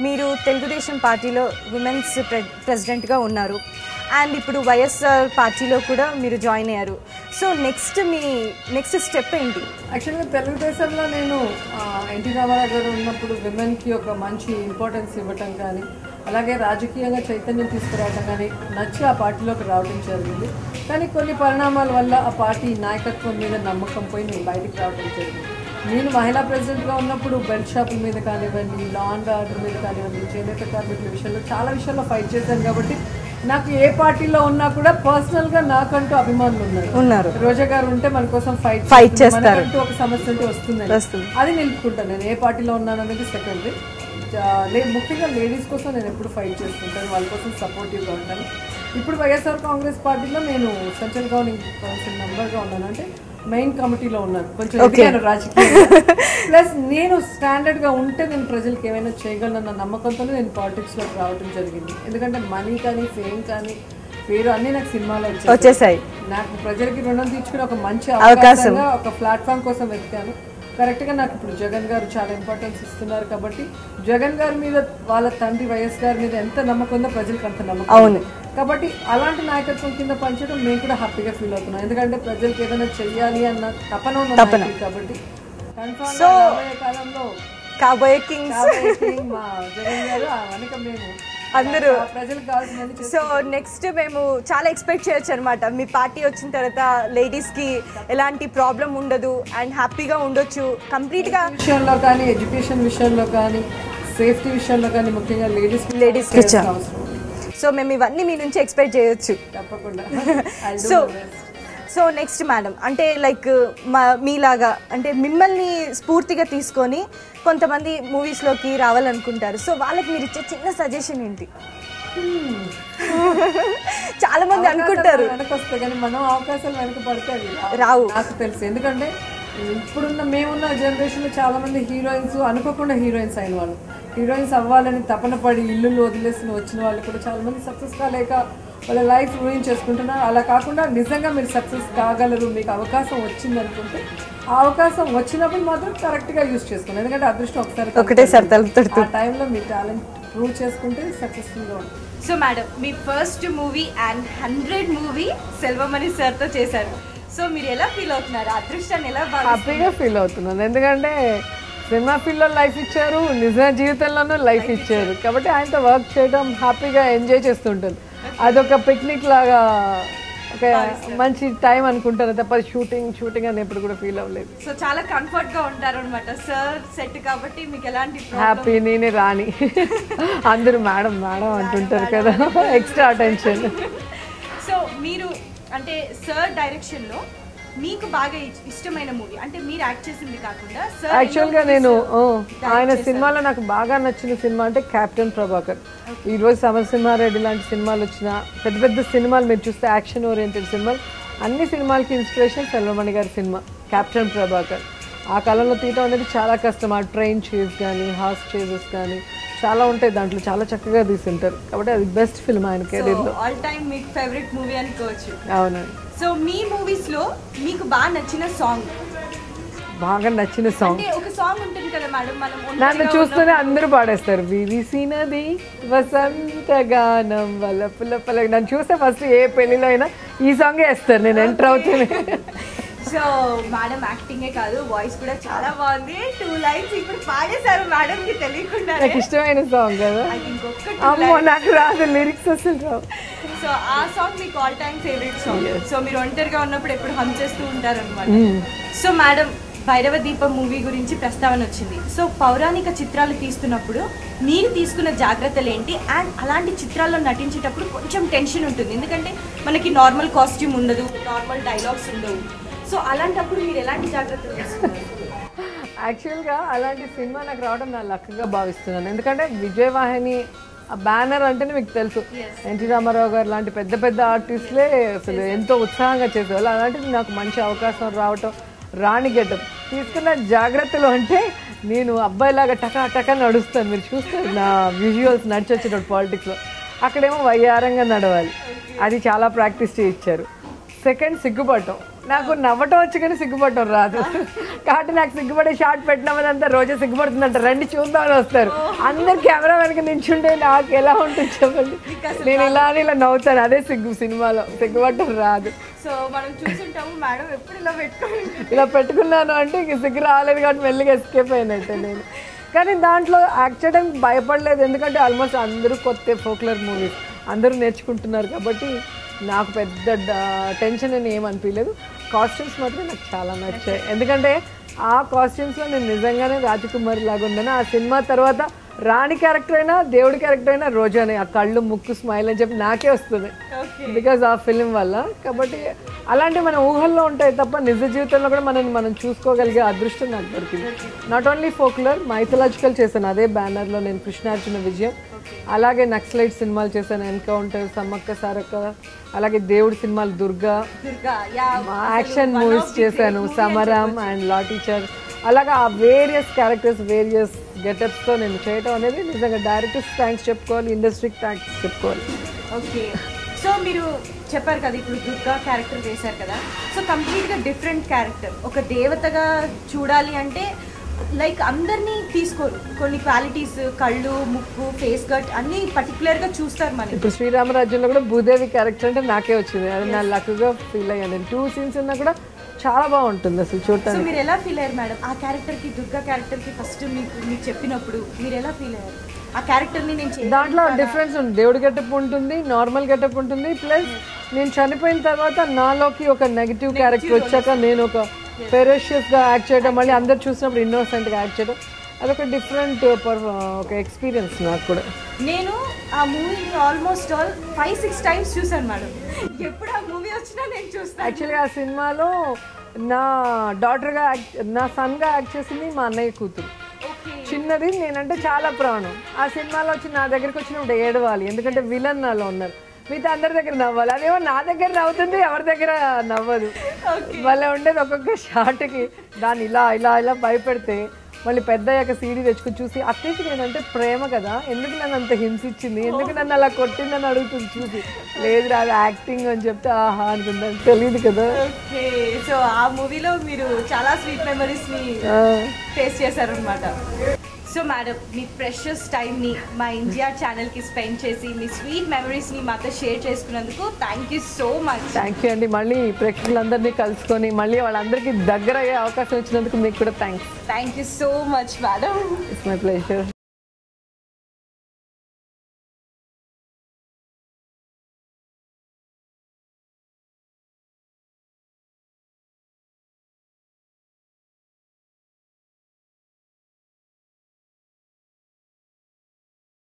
మీరు తెలుగుదేశం పార్టీలో విమెన్స్ ప్రెసిడెంట్గా ఉన్నారు అండ్ ఇప్పుడు వైఎస్ఆర్ పార్టీలో కూడా మీరు జాయిన్ అయ్యారు. సో నెక్స్ట్ స్టెప్ ఏంటి? యాక్చువల్గా తెలుగుదేశంలో నేను ఎన్టీ రామారావు గారు ఉన్నప్పుడు విమెన్కి ఒక మంచి ఇంపార్టెన్స్ ఇవ్వటం కానీ అలాగే రాజకీయంగా చైతన్యం తీసుకురావటం కానీ నచ్చి ఆ పార్టీలోకి రావడం జరిగింది. కానీ కొన్ని పరిణామాల వల్ల ఆ పార్టీ నాయకత్వం మీద నమ్మకం పోయి నేను బయటికి రావడం జరిగింది. నేను మహిళా ప్రెసిడెంట్గా ఉన్నప్పుడు బెల్ట్ షాపుల మీద కానివ్వండి, లా అండ్ ఆర్డర్ మీద కానివ్వండి, చేనేత కార్మికుల విషయంలో చాలా విషయాల్లో ఫైట్ చేశాను. కాబట్టి నాకు ఏ పార్టీలో ఉన్నా కూడా పర్సనల్గా నాకంటూ అభిమానులు ఉన్నారు. రోజా గారు ఉంటే మన కోసం ఫైట్ చేస్తారు, ఒక సమస్య ఉంటే వస్తుంది, అది నిలుపుకుంటాను. నేను ఏ పార్టీలో ఉన్నాను అనేది సెకండరీ. ముఖ్యంగా లేడీస్ కోసం నేను ఎప్పుడు ఫైట్ చేస్తుంటాను, వాళ్ళ కోసం సపోర్టివ్గా ఉంటాను. ఇప్పుడు వైఎస్ఆర్ కాంగ్రెస్ పార్టీలో నేను సెంట్రల్ గవర్నమెంట్ కౌన్సిల్ మెంబర్గా ఉన్నాను, అంటే మెయిన్ కమిటీలో ఉన్నాను. కొంచెం రాజకీయ ప్లస్ నేను స్టాండర్డ్గా ఉంటే నేను ప్రజలకు ఏమైనా చేయగలనన్న నమ్మకంతో నేను పాలిటిక్స్లోకి రావడం జరిగింది. ఎందుకంటే మనీ కానీ ఫేమ్ కానీ పేరు అన్నీ నాకు సినిమాలో వచ్చేసాయి. నాకు ప్రజలకి రుణం తీర్చుకుని ఒక మంచి అవకాశంగా ఒక ప్లాట్ఫామ్ కోసం వెతికాను. కరెక్ట్గా నాకు ఇప్పుడు జగన్ గారు చాలా ఇంపార్టెన్స్ ఇస్తున్నారు. కాబట్టి జగన్ గారి మీద వాళ్ళ తండ్రి వైఎస్ గారి మీద ఎంత నమ్మకం ఉందో ప్రజలకు అంత నమ్మకం ఉంది. కాబట్టి అలాంటి నాయకత్వం కింద పనిచేయడం మేము కూడా హ్యాపీగా ఫీల్ అవుతున్నాం. ఎందుకంటే ప్రజలకు ఏదైనా చెయ్యాలి అన్న తపన ఉంది. కాబట్టి కాలంలో కాబోయే కింగ్ మా జగన్ గారు వెనక మేము అందరూ ప్రజలకు కావాల్సిన. సో నెక్స్ట్ మేము చాలా ఎక్స్పెక్ట్ చేయొచ్చు అనమాట, మీ పార్టీ వచ్చిన తర్వాత లేడీస్కి ఎలాంటి ప్రాబ్లం ఉండదు అండ్ హ్యాపీగా ఉండొచ్చు కంప్లీట్గా విషయంలో కానీ, ఎడ్యుకేషన్ విషయంలో కానీ, సేఫ్టీ విషయంలో కానీ, ముఖ్యంగా లేడీస్కి అవసరం. సో మేము ఇవన్నీ మీ నుంచి ఎక్స్పెక్ట్ చేయొచ్చు తప్పకుండా. సో నెక్స్ట్ మేడం, అంటే లైక్ మీలాగా అంటే మిమ్మల్ని స్ఫూర్తిగా తీసుకొని కొంతమంది మూవీస్లోకి రావాలనుకుంటారు. సో వాళ్ళకి మీరు ఇచ్చే చిన్న సజెషన్ ఏంటి? చాలా మంది అనుకుంటారు వెనకొస్తే కానీ మనం అవకాశాలు వెనక పడితే రావు, నాకు తెలుసు. ఎందుకంటే ఇప్పుడున్న మేమున్న జనరేషన్లో చాలా మంది హీరోయిన్స్ అనుకోకుండా హీరోయిన్స్ అయిన వాళ్ళు, హీరోయిన్స్ అవ్వాలని తపన పడి ఇల్లు వదిలేసి వచ్చిన వాళ్ళు కూడా చాలా మంది సక్సెస్ కాలేక వాళ్ళ లైఫ్ రూయిన్ చేసుకుంటున్నారు. అలా కాకుండా నిజంగా మీరు సక్సెస్ కాగలరు, మీకు అవకాశం వచ్చింది అనుకుంటే ఆ అవకాశం వచ్చినప్పుడు మాత్రం కరెక్ట్గా యూజ్ చేసుకోండి. ఎందుకంటే అదృష్టం ఒకసారి ఆ టైంలో మీ టాలెంట్ ప్రూవ్ చేసుకుంటే సక్సెస్ఫుల్గా ఉంటుంది. So madam, me first movie and 100 movie Selvamani సార్తో చేశారు. సో మీరు ఎలా ఫీల్ అవుతున్నారు? అదృష్టాన్ని ఎలా హ్యాపీగా ఫీల్ అవుతున్నాను. ఎందుకంటే సినిమా ఫీల్డ్లో లైఫ్ ఇచ్చారు, నిజ జీవితంలోనూ లైఫ్ ఇచ్చారు. కాబట్టి ఆయనతో వర్క్ చేయడం హ్యాపీగా ఎంజాయ్ చేస్తుంటాను. అదొక పిక్నిక్ లాగా ఒక మంచి టైం అనుకుంటారు తప్ప షూటింగ్ అని ఎప్పుడు కూడా ఫీల్ అవ్వలేదు. సో చాలా కంఫర్ట్ గా ఉంటారు అనమాట సార్ సెట్ కాబట్టి మీకు ఎలాంటి హ్యాపీ. నేనే రాని అందరూ మేడం మేడం అంటుంటారు కదా, ఎక్స్ట్రా అటెన్షన్. సో మీరు అంటే సార్ డైరెక్షన్ లో మీకు బాగా ఇష్టమైన మూవీ అంటే మీరు యాక్ట్ చేసింది కాకుండా యాక్చువల్గా నేను ఆయన సినిమాలో నాకు బాగా నచ్చిన సినిమా అంటే కెప్టెన్ ప్రభాకర్. ఈరోజు సమరసింహారెడ్డి లాంటి సినిమాలు వచ్చిన పెద్ద పెద్ద సినిమాలు మీరు చూస్తే యాక్షన్ ఓరియంటెడ్ సినిమాలు, అన్ని సినిమాలకి ఇన్స్పిరేషన్ సెల్వమణి గారి సినిమా కెప్టెన్ ప్రభాకర్. ఆ కాలంలో తీయటం అనేది చాలా కష్టం. ఆ ట్రైన్ చేజ్ కానీ, హార్స్ చేజెస్ కానీ చాలా ఉంటాయి దాంట్లో, చాలా చక్కగా తీసుంటారు. కాబట్టి అది బెస్ట్ ఫిల్మ్ ఆయన కెరీర్లో. ఆల్ టైమ్ మీకు ఫేవరెట్ మూవీ అనుకోవచ్చు. అవునండి. సో మీ మూవీస్ లో మీకు బాగా నచ్చిన సాంగ్? బాగా నచ్చిన సాంగ్ ఒక సాంగ్ ఉంటుంది కదా మేడం, మనం నన్ను చూస్తూనే అందరూ పాడేస్తారు, విరిసినది వసంత గానం వలపుల పలక. నన్ను చూస్తే ఫస్ట్ ఏ పెళ్లిలో అయినా ఈ సాంగే వేస్తారు నేను ఎంటర్ అవుతూనే. సో మేడం యాక్టింగే కాదు వాయిస్ కూడా చాలా బాగుంది. 2 లైన్స్ ఇప్పుడు పాడేశారు మేడం కి తెలియకుండా. నాకు ఇష్టమైన సాంగ్ కదా, అమ్మో నాకు రాదు లిరిక్స్ అసలు రావు. సో ఆ సాంగ్ మీకు all time favourite song. So మీరు ఒంటరిగా ఉన్నప్పుడు ఎప్పుడు హమ్ చేస్తూ ఉంటారు అనమాట. సో మేడం, భైరవ దీపం మూవీ గురించి ప్రస్తావన వచ్చింది. సో పౌరాణిక చిత్రాలు తీస్తున్నప్పుడు మీరు తీసుకున్న జాగ్రత్తలు ఏంటి? అండ్ అలాంటి చిత్రాల్లో నటించేటప్పుడు కొంచెం టెన్షన్ ఉంటుంది, ఎందుకంటే మనకి నార్మల్ కాస్ట్యూమ్ ఉండదు, నార్మల్ డైలాగ్స్ ఉండవు. సో అలాంటప్పుడు మీరు ఎలాంటి జాగ్రత్తలు తీసుకున్నారు? యాక్చువల్గా అలాంటి సినిమా నాకు రావడం నా లక్గా భావిస్తున్నాను. ఎందుకంటే విజయవాహిని ఆ బ్యానర్ అంటేనే మీకు తెలుసు, ఎన్టీ రామారావు గారు లాంటి పెద్ద పెద్ద ఆర్టిస్టులే అసలు ఎంతో ఉత్సాహంగా చేసేవాళ్ళు. అలాంటిది నాకు మంచి అవకాశం రావటం, రాణి గెటం తీసుకున్న జాగ్రత్తలు అంటే నేను అబ్బాయిలాగా టకా నడుస్తాను. మీరు చూస్తారు నా విజువల్స్ నడిచొచ్చేటప్పుడు పాలిటిక్స్లో, అక్కడేమో వయ్యారంగా నడవాలి, అది చాలా ప్రాక్టీస్ చేయించారు. సెకండ్ సిగ్గుపడటం, నాకు నవ్వటం వచ్చి కానీ సిగ్గుపడటం రాదు కాబట్టి నాకు సిగ్గుపడే షార్ట్ పెట్టినామనంతా రోజే సిగ్గుపడుతుందంట, రండి చూద్దామని వస్తారు. అందరు కెమెరా వెనక నించుంటే నాకు ఎలా ఉంటుంది చెప్పండి. నేను ఇలా అని ఇలా నవ్వుతాను, అదే సిగ్గు. సినిమాలో సిగ్గుపడటం రాదు. సో మనం చూసుంటాము మేడం ఎప్పుడు ఇలా పెట్టుకున్నాను అంటే ఇంక సిగ్గు రాలేదు కాబట్టి మెల్లిగా ఎస్కేప్ అయినట్టే నేను. కానీ దాంట్లో యాక్ట్ చేయడానికి భయపడలేదు, ఎందుకంటే ఆల్మోస్ట్ అందరూ కొత్త ఫోక్లర్ మూవీస్ అందరూ నేర్చుకుంటున్నారు కాబట్టి నాకు పెద్ద టెన్షన్ అని ఏమనిపించలేదు. కాస్ట్యూమ్స్ మాత్రం నాకు చాలా నచ్చాయి, ఎందుకంటే ఆ కాస్ట్యూమ్స్లో నేను నిజంగానే రాజకుమారి లాగా ఉన్నాను. ఆ సినిమా తర్వాత రాణి క్యారెక్టర్ అయినా దేవుడి క్యారెక్టర్ అయినా రోజానే, ఆ కళ్ళు ముక్కు స్మైల్ అని చెప్పి నాకే వస్తుంది బికాజ్ ఆ ఫిలిం వల్ల. కాబట్టి అలాంటివి మన ఊహల్లో ఉంటాయి తప్ప నిజ జీవితంలో కూడా మనం చూసుకోగలిగే అదృష్టం నాకు దొరికింది. నాట్ ఓన్లీ ఫోక్లర్, మైథలాజికల్ చేశాను అదే బ్యానర్లో నేను, కృష్ణార్జున విజయం. అలాగే నక్సలైట్ సినిమాలు చేశాను, ఎన్కౌంటర్, సమ్మక్క సారక్క, అలాగే దేవుడి సినిమాలు దుర్గా, యాక్షన్ మూవీస్ చేశాను, సమరం అండ్ లా టీచర్. అలాగా ఆ వేరియస్ క్యారెక్టర్స్ వేరియస్ గెటప్స్తో నేను చేయటం అనేది నిజంగా డైరెక్టర్స్ థ్యాంక్స్ చెప్పుకోవాలి, ఇండస్ట్రీకి థ్యాంక్స్ చెప్పుకోవాలి. ఓకే, సో మీరు చెప్పారు కదా ఇప్పుడు దుర్గా క్యారెక్టర్ చేశారు కదా, సో కంప్లీట్గా డిఫరెంట్ క్యారెక్టర్. ఒక దేవతగా చూడాలి అంటే లైక్ అందరినీ తీసుకోరు, కొన్ని క్వాలిటీస్ కళ్ళు ముక్కు ఫేస్ కట్ అన్నీ పర్టికులర్గా చూస్తారు మనకి. ఇప్పుడు శ్రీరామరాజ్యంలో కూడా భూదేవి క్యారెక్టర్ అంటే నాకే వచ్చింది, అది నా లక్గా ఫీల్ అయ్యాను. 2 scenes ఉన్నా కూడా చాలా బాగుంటుంది అసలు చూడటానికి. సో మీరు ఎలా ఫీల్ అయ్యారు మేడం ఆ క్యారెక్టర్కి, దుర్గా క్యారెక్టర్కి ఫస్ట్ మీకు చెప్పినప్పుడు మీరు ఎలా ఫీల్ అయ్యారు? ఆ క్యారెక్టర్ని నేను దాంట్లో డిఫరెన్స్ ఉంది, దేవుడి గెటప్ ఉంటుంది, నార్మల్ గెటప్ ఉంటుంది, ప్లస్ నేను చనిపోయిన తర్వాత నాలోకి ఒక నెగిటివ్ క్యారెక్టర్ వచ్చాక నేను ఒక ఫెరోషియస్గా యాక్ట్ చేయడం, మళ్ళీ అందరు చూసినప్పుడు ఇన్నోసెంట్గా యాక్ట్ చేయడం, అదొక డిఫరెంట్ ఒక ఎక్స్పీరియన్స్ నాకు కూడా. నేను ఆ మూవీని ఆల్మోస్ట్ 5-6 times చూసాను మేడం. ఎప్పుడు ఆ మూవీ వచ్చినా నేను చూస్తాను. యాక్చువల్లీ ఆ సినిమాలో నా డాటర్గా నా సన్గా యాక్ట్ చేసింది మా అన్నయ్య కూతురు, చిన్నది. నేనంటే చాలా ప్రాణం. ఆ సినిమాలో వచ్చి నా దగ్గరికి వచ్చినప్పుడు ఏడవాలి, ఎందుకంటే విలన్ నాలో ఉన్నారు, మిగతా అందరి దగ్గర నవ్వాలి. అదేమో నా దగ్గర నవ్వుతుంది, ఎవరి దగ్గర నవ్వదు. వాళ్ళే ఉండేది ఒక్కొక్క షాట్కి దాన్ని ఇలా ఇలా ఇలా భయపెడితే మళ్ళీ పెద్ద అయ్యాక సీడీ తెచ్చుకుని చూసి అత్తయ్యకి నేనంటే ప్రేమ కదా, ఎందుకు నన్ను అంత హింసించింది, ఎందుకు నన్ను అలా కొట్టిందని అడుగుతుంది చూసి. లేదు అది యాక్టింగ్ అని చెప్తే ఆహా అనుకుంటాను, తెలియదు కదా. ఓకే, సో ఆ మూవీలో మీరు చాలా స్వీట్ మెమరీస్ని ఫేస్ చేశారనమాట. సో మేడం మీ ప్రెషస్ టైంని మా ఇండియా ఛానల్కి స్పెండ్ చేసి మీ స్వీట్ మెమరీస్ని మాతో షేర్ చేసుకున్నందుకు thank you so much. Thank you అండి. మళ్ళీ ప్రేక్షకులందరినీ కలుసుకొని మళ్ళీ వాళ్ళందరికీ దగ్గర అయ్యే అవకాశం ఇచ్చినందుకు మీకు కూడా thanks. Thank you so much madam. It's my pleasure.